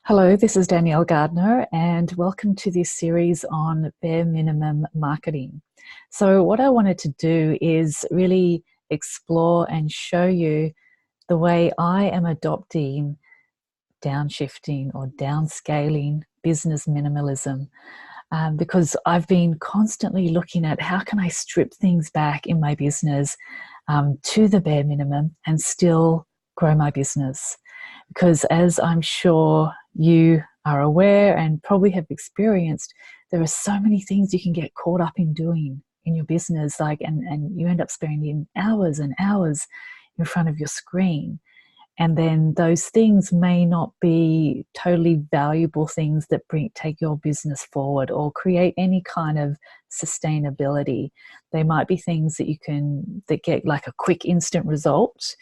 Hello, this is Danielle Gardner, and welcome to this series on bare minimum marketing. So what I wanted to do is really explore and show you the way I am adopting downshifting or downscaling business minimalism, because I've been constantly looking at how can I strip things back in my business to the bare minimum and still grow my business. Because as I'm sure you are aware and probably have experienced, there are so many things you can get caught up in doing in your business, and you end up spending hours and hours in front of your screen. And then those things may not be totally valuable things that take your business forward or create any kind of sustainability. They might be things that get like a quick instant result,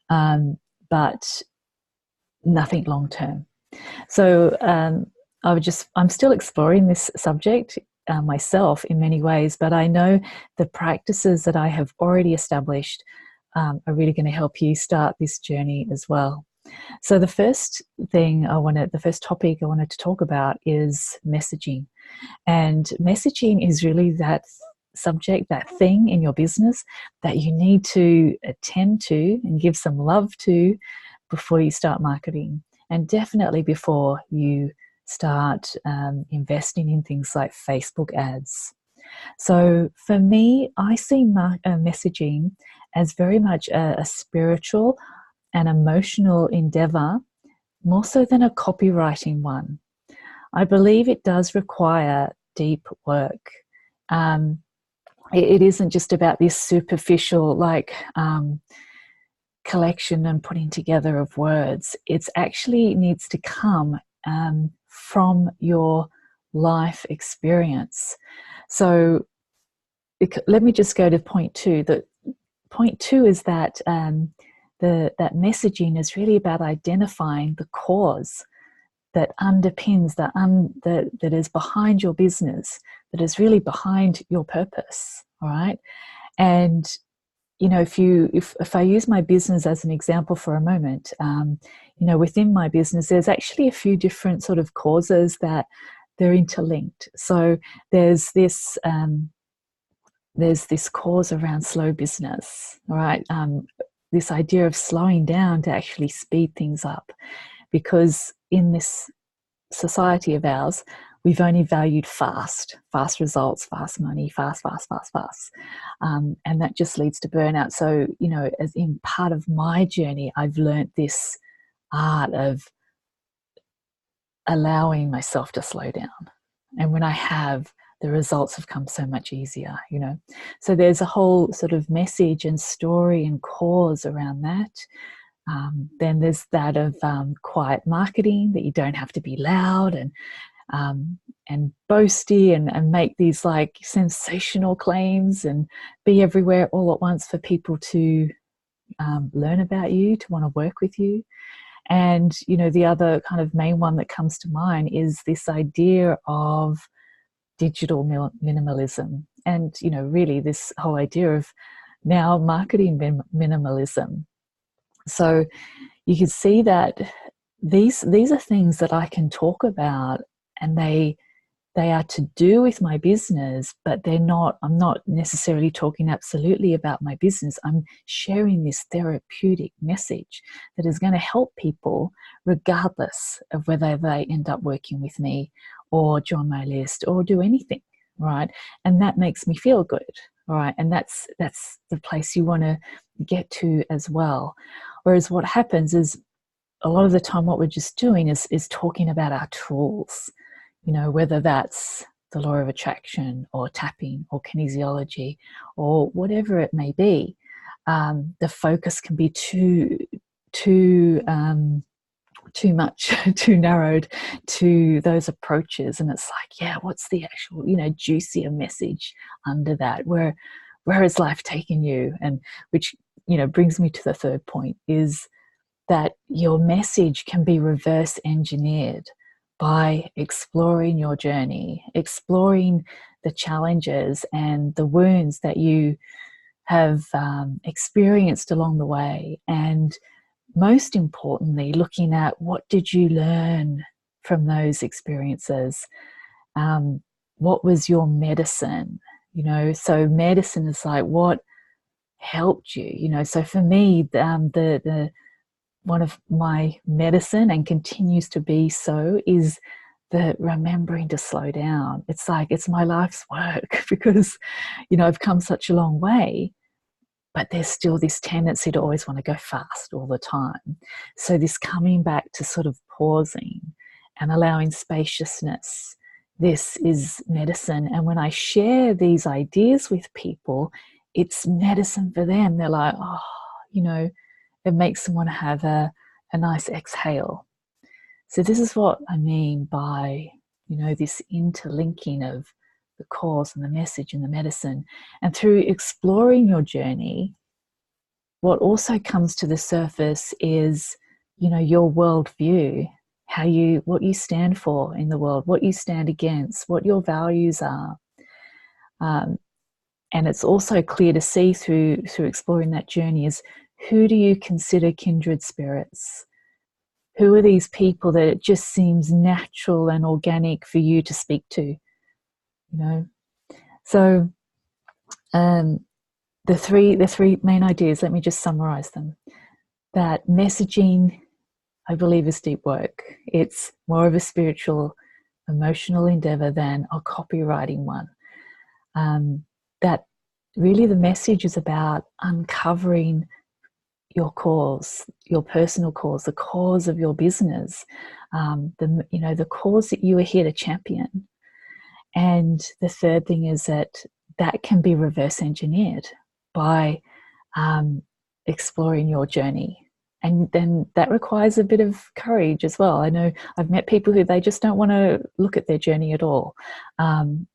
but nothing long term. So I'm still exploring this subject myself in many ways, but I know the practices that I have already established are really going to help you start this journey as well. So the first topic I wanted to talk about is messaging. And messaging is really that subject, that thing in your business that you need to attend to and give some love to before you start marketing, and definitely before you start investing in things like Facebook ads. So for me, I see messaging as very much a spiritual and emotional endeavor, more so than a copywriting one. I believe it does require deep work. It isn't just about this superficial collection and putting together of words. It's actually needs to come from your life experience. So let me just go to point two. Point two is that that messaging is really about identifying the cause that underpins that is behind your business, that is really behind your purpose. All right, and you know, if I use my business as an example for a moment, within my business, there's actually a few different sort of causes that they're interlinked. So there's this cause around slow business, all right? This idea of slowing down to actually speed things up, because in this society of ours, we've only valued fast results, fast money, fast. And that just leads to burnout. So, as in part of my journey, I've learned this art of allowing myself to slow down. And when I have, the results have come so much easier, So there's a whole sort of message and story and cause around that. Then there's that of quiet marketing, that you don't have to be loud and boasty and make these like sensational claims and be everywhere all at once for people to learn about you, to want to work with you. And, the other kind of main one that comes to mind is this idea of digital minimalism. And, really this whole idea of now marketing minimalism. So you can see that these are things that I can talk about, and they are to do with my business, but I'm not necessarily talking absolutely about my business. I'm sharing this therapeutic message that is going to help people regardless of whether they end up working with me or join my list or do anything, right? And that makes me feel good, all right? And that's the place you want to get to as well. Whereas what happens is a lot of the time what we're just doing is talking about our tools, whether that's the law of attraction or tapping or kinesiology or whatever it may be. The focus can be too much, too narrowed to those approaches. And it's like, yeah, what's the actual, juicier message under that? Where has life taken you? And which, brings me to the third point, is that your message can be reverse engineered by exploring your journey, exploring the challenges and the wounds that you have experienced along the way. And most importantly, looking at what did you learn from those experiences? What was your medicine? So medicine is like what helped you. So for me, the one of my medicine, and continues to be so, is the remembering to slow down. It's like it's my life's work because I've come such a long way, but there's still this tendency to always want to go fast all the time. So this coming back to sort of pausing and allowing spaciousness, this is medicine. And when I share these ideas with people, it's medicine for them. They're like, oh, it makes them want to have a nice exhale. So this is what I mean by, this interlinking of the cause and the message and the medicine. And through exploring your journey, what also comes to the surface is, your worldview, what you stand for in the world, what you stand against, what your values are. And it's also clear to see through exploring that journey is, who do you consider kindred spirits? Who are these people that it just seems natural and organic for you to speak to? So the three main ideas, let me just summarize them. That messaging, I believe, is deep work. It's more of a spiritual, emotional endeavor than a copywriting one. That really the message is about uncovering your cause, your personal cause, the cause of your business, the cause that you are here to champion. And the third thing is that can be reverse engineered by exploring your journey. And then that requires a bit of courage as well. I know I've met people who they just don't want to look at their journey at all. And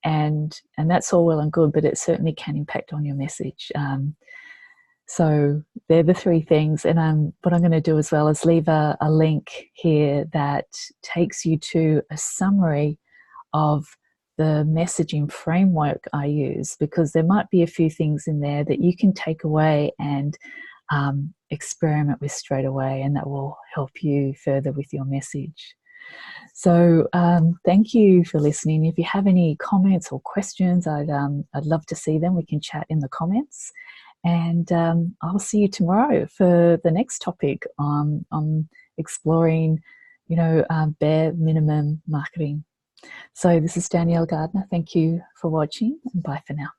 that's all well and good, but it certainly can impact on your message. So they're the three things. And what I'm going to do as well is leave a link here that takes you to a summary of the messaging framework I use, because there might be a few things in there that you can take away and experiment with straight away, and that will help you further with your message. So thank you for listening. If you have any comments or questions, I'd love to see them. We can chat in the comments. And I'll see you tomorrow for the next topic on exploring, bare minimum marketing. So this is Danielle Gardner. Thank you for watching, and bye for now.